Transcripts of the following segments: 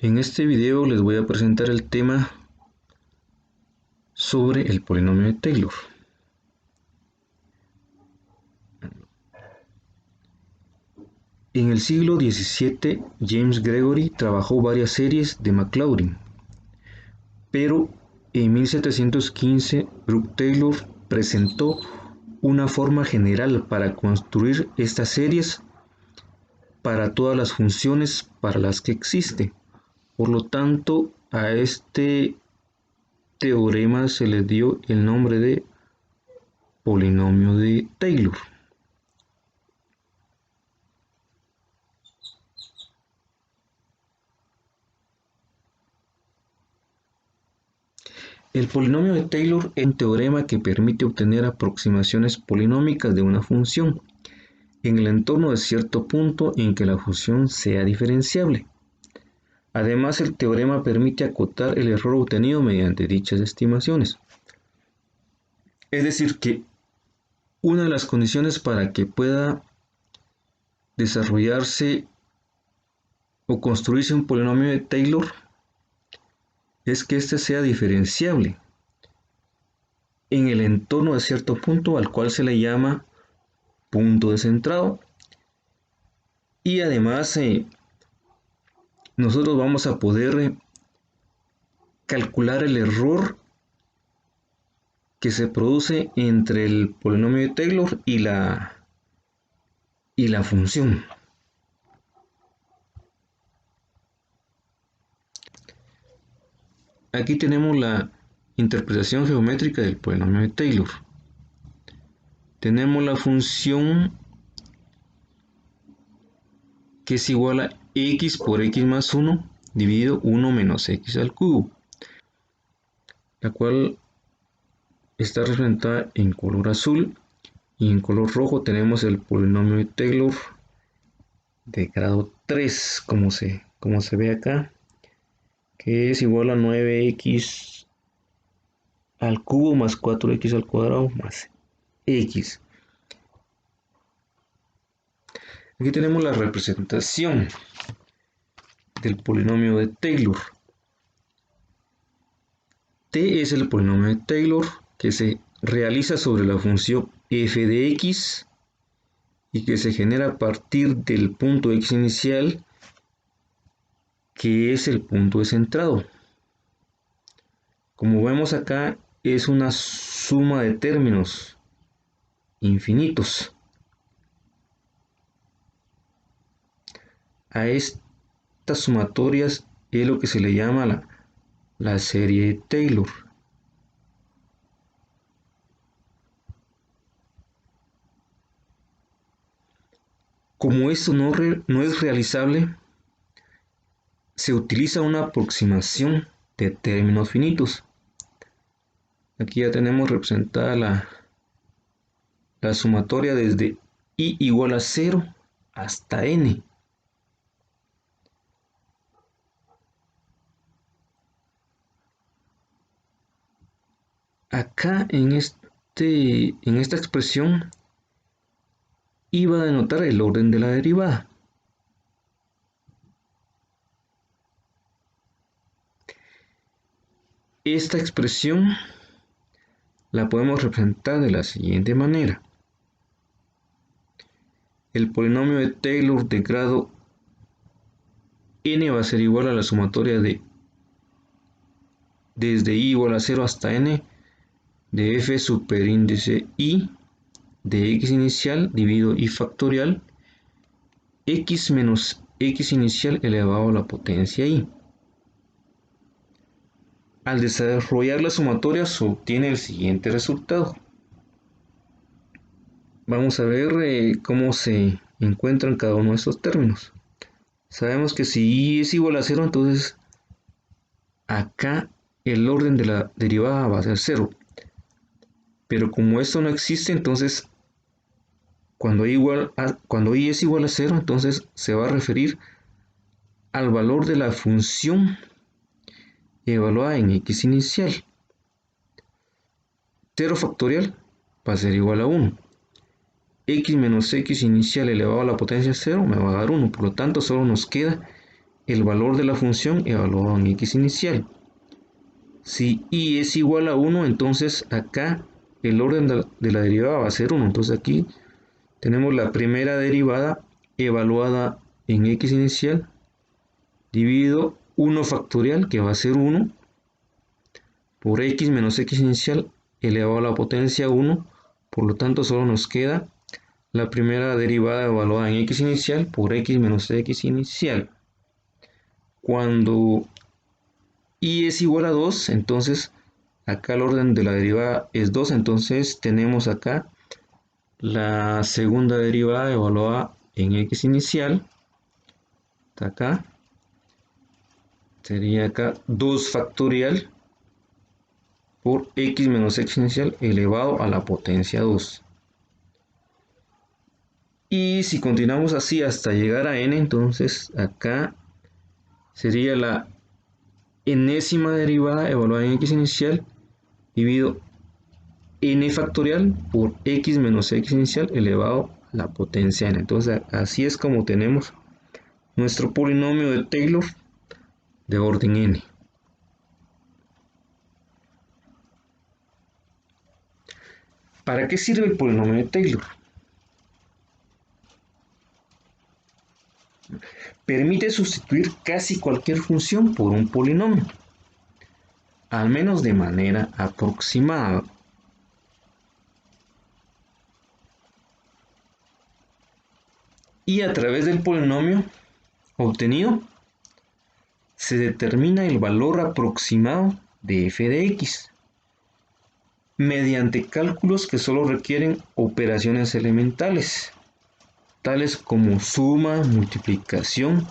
En este video les voy a presentar el tema sobre el polinomio de Taylor. En el siglo XVII, James Gregory trabajó varias series de Maclaurin, pero en 1715 Brooke Taylor presentó una forma general para construir estas series para todas las funciones para las que existe. Por lo tanto, a este teorema se le dio el nombre de polinomio de Taylor. El polinomio de Taylor es un teorema que permite obtener aproximaciones polinómicas de una función en el entorno de cierto punto en que la función sea diferenciable. Además, el teorema permite acotar el error obtenido mediante dichas estimaciones. Es decir, que una de las condiciones para que pueda desarrollarse o construirse un polinomio de Taylor es que éste sea diferenciable en el entorno de cierto punto al cual se le llama punto descentrado, y además nosotros vamos a poder calcular el error que se produce entre el polinomio de Taylor y la función. Aquí tenemos la interpretación geométrica del polinomio de Taylor. Tenemos la función que es igual a x por x más 1 dividido 1 menos x al cubo, la cual está representada en color azul, y en color rojo tenemos el polinomio de Taylor de grado 3, como se ve acá, que es igual a 9x al cubo más 4x al cuadrado más x. Aquí tenemos la representación del polinomio de Taylor. T es el polinomio de Taylor que se realiza sobre la función f de x y que se genera a partir del punto x inicial, que es el punto descentrado. Como vemos acá, es una suma de términos infinitos. A estas sumatorias es lo que se le llama la serie de Taylor. Como esto no es realizable, se utiliza una aproximación de términos finitos. Aquí ya tenemos representada la sumatoria desde i igual a 0 hasta n. Acá en esta expresión i va a denotar el orden de la derivada. Esta expresión la podemos representar de la siguiente manera. El polinomio de Taylor de grado n va a ser igual a la sumatoria desde i igual a 0 hasta n de f superíndice i de x inicial dividido i factorial x menos x inicial elevado a la potencia i. Al desarrollar la sumatoria se obtiene el siguiente resultado. Vamos a ver cómo se encuentran cada uno de estos términos. Sabemos que si i es igual a 0, entonces acá el orden de la derivada va a ser 0. Pero como esto no existe, entonces cuando i es igual a 0, entonces se va a referir al valor de la función evaluada en x inicial. 0 factorial va a ser igual a 1. X menos x inicial elevado a la potencia 0 me va a dar 1. Por lo tanto, solo nos queda el valor de la función evaluado en x inicial. Si y es igual a 1, entonces acá el orden de la derivada va a ser 1. Entonces aquí tenemos la primera derivada evaluada en x inicial dividido 1 factorial, que va a ser 1, por x menos x inicial elevado a la potencia 1. Por lo tanto, solo nos queda la primera derivada evaluada en x inicial por x menos x inicial. Cuando y es igual a 2, entonces acá el orden de la derivada es 2. Entonces tenemos acá la segunda derivada evaluada en x inicial. Está acá. Sería acá 2 factorial por x menos x inicial elevado a la potencia 2. Y si continuamos así hasta llegar a n, entonces acá sería la enésima derivada evaluada en x inicial dividido n factorial por x menos x inicial elevado a la potencia n. Entonces así es como tenemos nuestro polinomio de Taylor de orden n. ¿Para qué sirve el polinomio de Taylor? Permite sustituir casi cualquier función por un polinomio, al menos de manera aproximada. Y a través del polinomio obtenido se determina el valor aproximado de f de x mediante cálculos que solo requieren operaciones elementales, tales como suma, multiplicación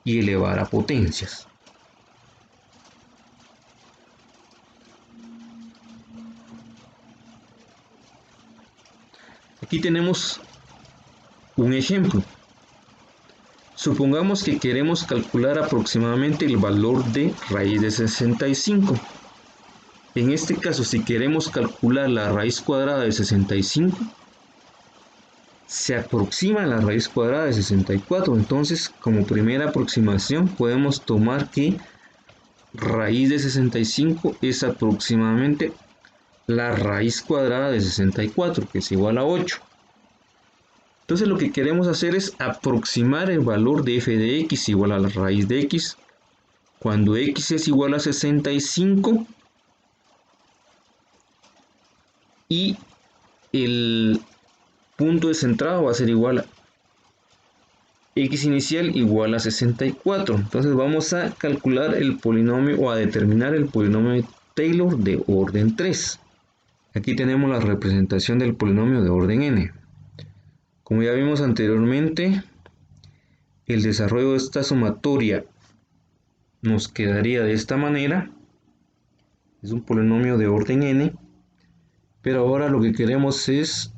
y elevar a potencias. Aquí tenemos un ejemplo. Supongamos que queremos calcular aproximadamente el valor de raíz de 65. En este caso, si queremos calcular la raíz cuadrada de 65, se aproxima a la raíz cuadrada de 64. Entonces, como primera aproximación, podemos tomar que raíz de 65 es aproximadamente la raíz cuadrada de 64, que es igual a 8. Entonces lo que queremos hacer es aproximar el valor de f de x igual a la raíz de x cuando x es igual a 65 y el punto de centrado va a ser igual a x inicial igual a 64. Entonces vamos a calcular el polinomio o a determinar el polinomio de Taylor de orden 3. Aquí tenemos la representación del polinomio de orden n. Como ya vimos anteriormente, el desarrollo de esta sumatoria nos quedaría de esta manera. Es un polinomio de orden n, pero ahora lo que queremos es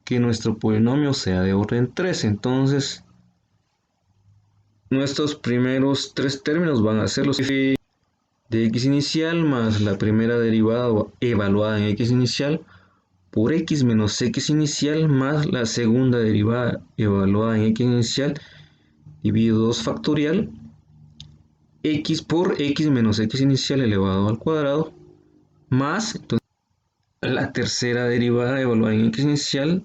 que nuestro polinomio sea de orden 3. Entonces, nuestros primeros tres términos van a ser los f de x inicial más la primera derivada evaluada en x inicial por x menos x inicial más la segunda derivada evaluada en x inicial dividido 2 factorial x por x menos x inicial elevado al cuadrado más entonces, la tercera derivada evaluada en x inicial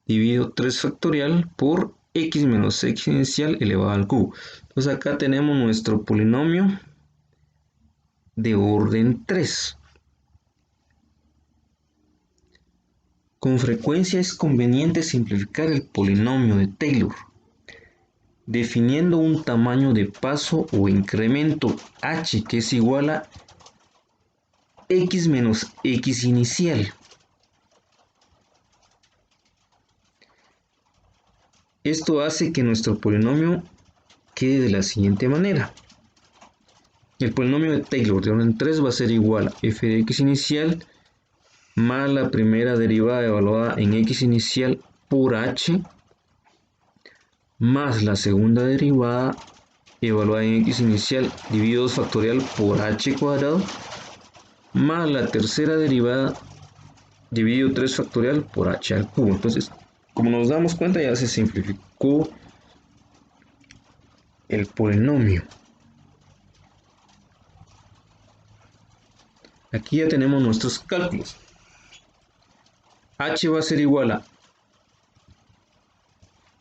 dividido 3 factorial por x menos x inicial elevado al cubo. Entonces acá tenemos nuestro polinomio de orden 3. Con frecuencia es conveniente simplificar el polinomio de Taylor, definiendo un tamaño de paso o incremento h que es igual a x menos x inicial. Esto hace que nuestro polinomio quede de la siguiente manera. El polinomio de Taylor de orden 3 va a ser igual a f de x inicial más la primera derivada evaluada en x inicial por h más la segunda derivada evaluada en x inicial dividido 2 factorial por h cuadrado más la tercera derivada dividido 3 factorial por h al cubo. Entonces, como nos damos cuenta, ya se simplificó el polinomio. Aquí ya tenemos nuestros cálculos. H va a ser igual a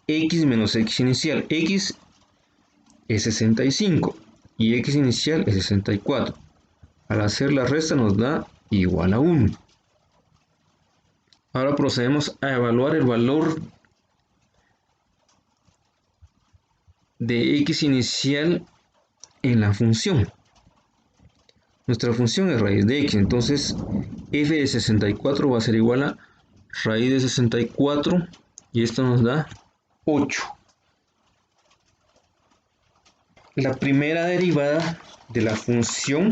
x menos x inicial. X es 65 y x inicial es 64. Al hacer la resta nos da igual a 1. Ahora procedemos a evaluar el valor de x inicial en la función. Nuestra función es raíz de x, entonces f de 64 va a ser igual a raíz de 64 y esto nos da 8. La primera derivada de la función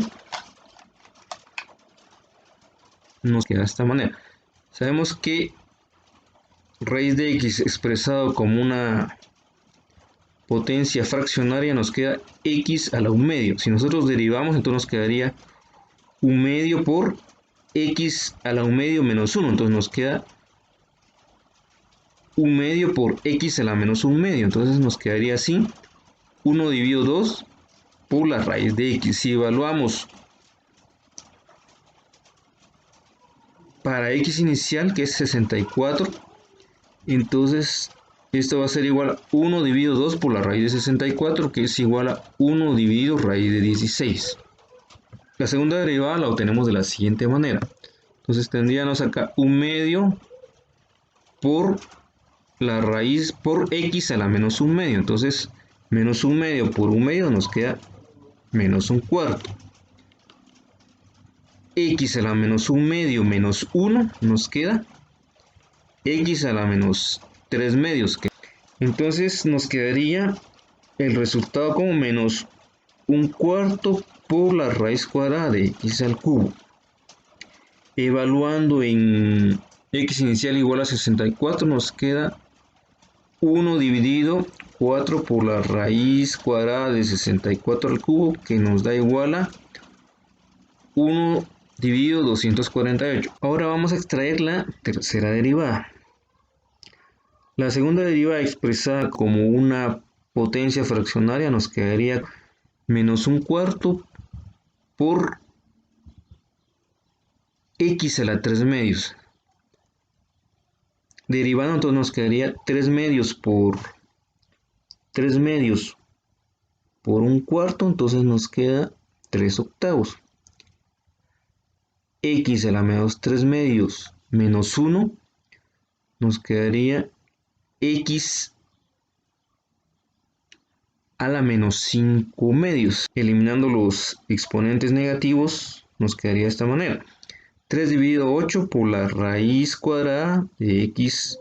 nos queda de esta manera. Sabemos que raíz de x expresado como una potencia fraccionaria nos queda x a la 1 medio. Si nosotros derivamos, entonces nos quedaría 1 medio por x a la 1 medio menos 1. Entonces nos queda 1 medio por x a la menos 1 medio. Entonces nos quedaría así. 1 dividido 2 por la raíz de x. Si evaluamos para x inicial, que es 64, entonces esto va a ser igual a 1 dividido 2 por la raíz de 64, que es igual a 1 dividido raíz de 16. La segunda derivada la obtenemos de la siguiente manera. Entonces tendríamos acá 1 medio por la raíz por x a la menos 1 medio. Entonces menos 1 medio por 1 medio nos queda menos 1 cuarto. X a la menos 1 medio menos 1 nos queda x a la menos 3 medios. Entonces nos quedaría el resultado como menos 1 cuarto por la raíz cuadrada de x al cubo. Evaluando en x inicial igual a 64 nos queda 1 dividido 4 por la raíz cuadrada de 64 al cubo, que nos da igual a 1 dividido 248. Ahora vamos a extraer la tercera derivada. La segunda derivada expresada como una potencia fraccionaria nos quedaría menos 1 cuarto por x a la 3 medios. Derivando entonces nos quedaría 3 medios por 1 cuarto, entonces nos queda 3 octavos. X a la menos 3 medios menos 1 nos quedaría x a la menos 5 medios. Eliminando los exponentes negativos nos quedaría de esta manera. 3 dividido 8 por la raíz cuadrada de x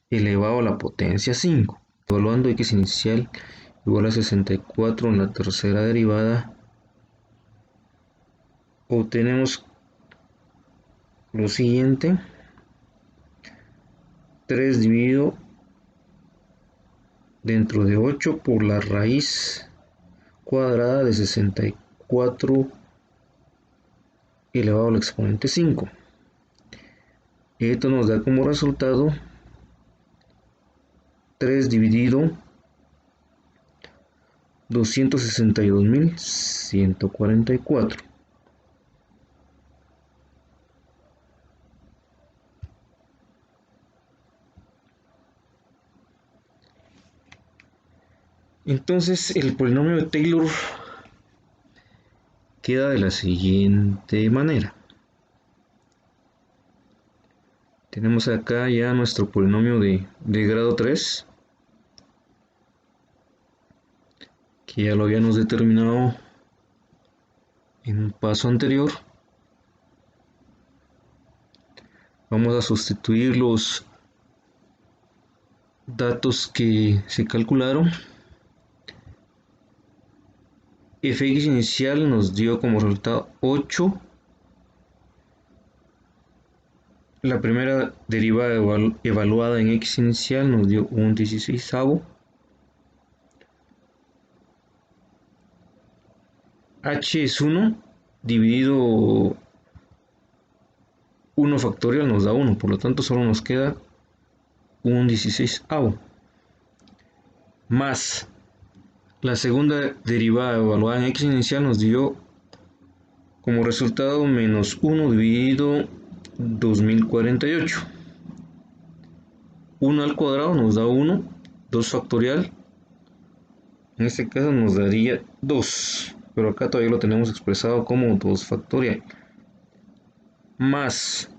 elevado a la potencia 5. Evaluando x inicial igual a 64 en la tercera derivada, obtenemos lo siguiente: 3 dividido dentro de 8 por la raíz cuadrada de 64 elevado al exponente 5. Esto nos da como resultado 3 dividido 262.144. Entonces el polinomio de Taylor queda de la siguiente manera. Tenemos acá ya nuestro polinomio de grado 3, que ya lo habíamos determinado en un paso anterior. Vamos a sustituir los datos que se calcularon. Fx inicial nos dio como resultado 8. La primera derivada evaluada en x inicial nos dio un 16avo. H es 1 dividido 1 factorial nos da 1, por lo tanto solo nos queda un 16avo. Más La segunda derivada evaluada en x inicial nos dio como resultado menos 1 dividido 2048. 1 al cuadrado nos da 1, 2 factorial, en este caso nos daría 2, pero acá todavía lo tenemos expresado como 2 factorial, más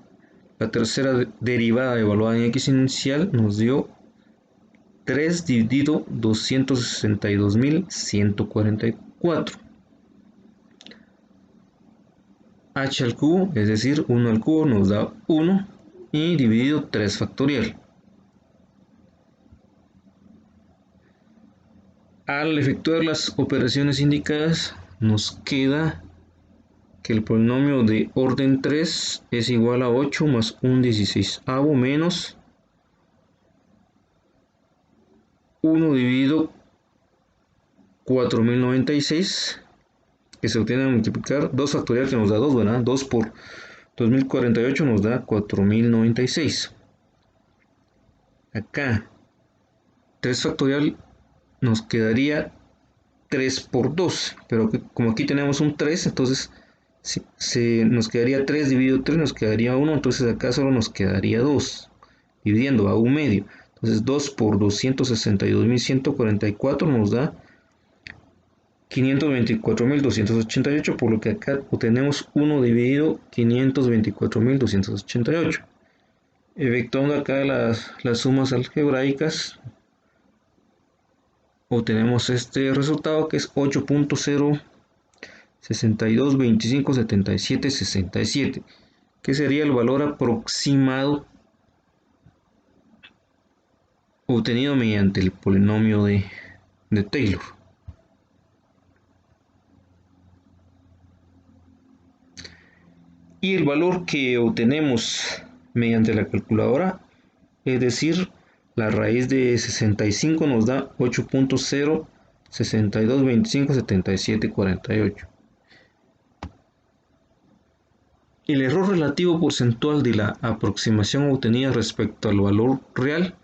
la tercera derivada evaluada en x inicial nos dio 3 dividido 262.144. H al cubo, es decir, 1 al cubo nos da 1 y dividido 3 factorial. Al efectuar las operaciones indicadas, nos queda que el polinomio de orden 3 es igual a 8 más un 16avo menos 1 dividido 4096, que se obtiene al multiplicar 2 factorial, que nos da 2, ¿verdad? 2 por 2048 nos da 4096. Acá 3 factorial nos quedaría 3 por 2, pero como aquí tenemos un 3, entonces nos quedaría 3 dividido 3, nos quedaría 1, entonces acá solo nos quedaría 2, dividiendo a un medio. Entonces 2 por 262.144 nos da 524.288, por lo que acá obtenemos 1 dividido 524.288. Efectuando acá las sumas algebraicas, obtenemos este resultado, que es 8.062257767, que sería el valor aproximado obtenido mediante el polinomio de Taylor. Y el valor que obtenemos mediante la calculadora, es decir, la raíz de 65 nos da 8.062257748. El error relativo porcentual de la aproximación obtenida respecto al valor real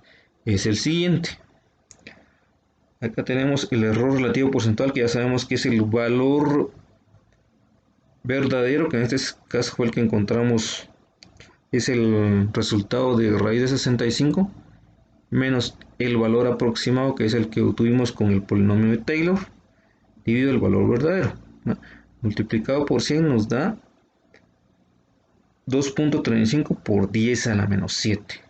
es el siguiente. Acá tenemos el error relativo porcentual, que ya sabemos que es el valor verdadero, que en este caso fue el que encontramos, es el resultado de raíz de 65, menos el valor aproximado, que es el que obtuvimos con el polinomio de Taylor, dividido el valor verdadero, ¿no? Multiplicado por 100 nos da 2.35 por 10 a la menos 7.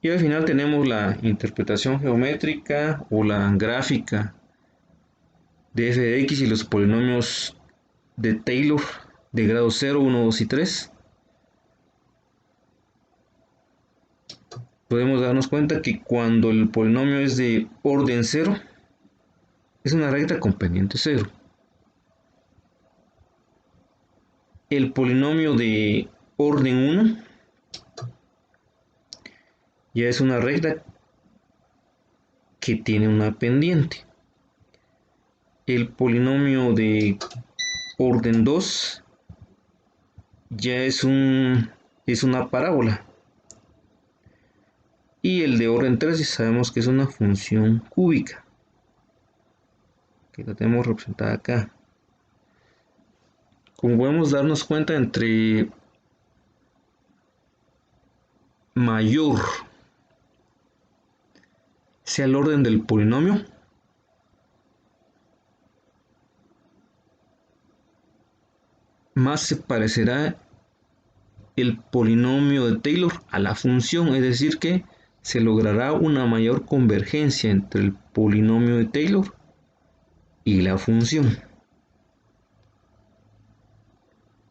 Y al final tenemos la interpretación geométrica o la gráfica de f de x y los polinomios de Taylor de grado 0, 1, 2 y 3. Podemos darnos cuenta que cuando el polinomio es de orden 0, es una recta con pendiente 0. El polinomio de orden 1 ya es una recta que tiene una pendiente. El polinomio de orden 2 ya es una parábola. Y el de orden 3 ya sabemos que es una función cúbica, que la tenemos representada acá. Como podemos darnos cuenta, entre mayor sea el orden del polinomio, más se parecerá el polinomio de Taylor a la función, es decir que se logrará una mayor convergencia entre el polinomio de Taylor y la función.